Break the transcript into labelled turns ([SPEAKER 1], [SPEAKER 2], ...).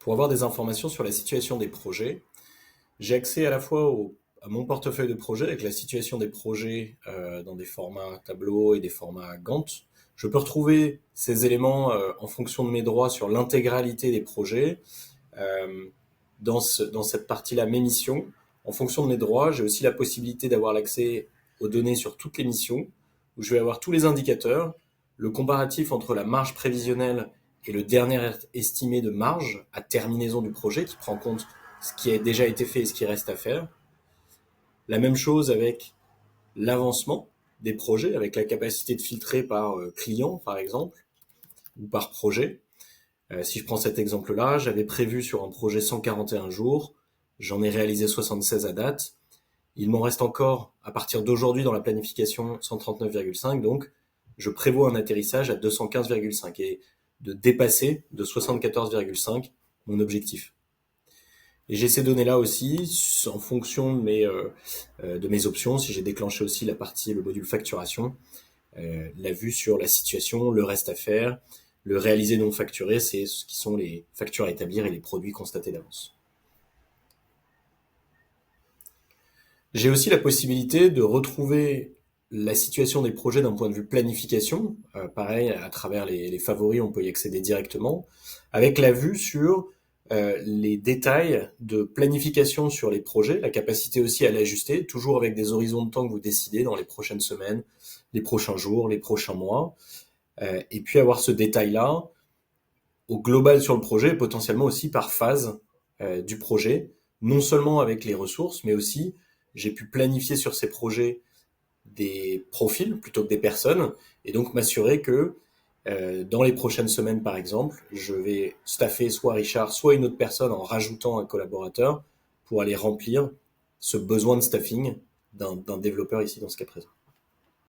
[SPEAKER 1] Pour avoir des informations sur la situation des projets, j'ai accès à la fois à mon portefeuille de projets avec la situation des projets dans des formats tableau et des formats Gantt. Je peux retrouver ces éléments en fonction de mes droits sur l'intégralité des projets. Euh, dans cette partie-là, mes missions. En fonction de mes droits, j'ai aussi la possibilité d'avoir l'accès aux données sur toutes les missions, où je vais avoir tous les indicateurs, le comparatif entre la marge prévisionnelle et le dernier estimé de marge à terminaison du projet, qui prend en compte ce qui a déjà été fait et ce qui reste à faire. La même chose avec l'avancement des projets, avec la capacité de filtrer par client, par exemple, ou par projet. Si je prends cet exemple-là, j'avais prévu sur un projet 141 jours, j'en ai réalisé 76 à date. Il m'en reste encore, à partir d'aujourd'hui dans la planification, 139,5, donc je prévois un atterrissage à 215,5 et de dépasser de 74,5 mon objectif. Et j'ai ces données-là aussi en fonction de mes options, si j'ai déclenché aussi la partie, le module facturation, la vue sur la situation, le reste à faire, le réalisé non facturé, c'est ce qui sont les factures à établir et les produits constatés d'avance. J'ai aussi la possibilité de retrouver la situation des projets d'un point de vue planification. Pareil, à travers les favoris, on peut y accéder directement, avec la vue sur les détails de planification sur les projets, la capacité aussi à l'ajuster, toujours avec des horizons de temps que vous décidez dans les prochaines semaines, les prochains jours, les prochains mois, et puis avoir ce détail-là au global sur le projet, et potentiellement aussi par phase du projet, non seulement avec les ressources, mais aussi j'ai pu planifier sur ces projets des profils plutôt que des personnes, et donc m'assurer que dans les prochaines semaines, par exemple, je vais staffer soit Richard, soit une autre personne en rajoutant un collaborateur pour aller remplir ce besoin de staffing d'un développeur ici dans ce cas présent.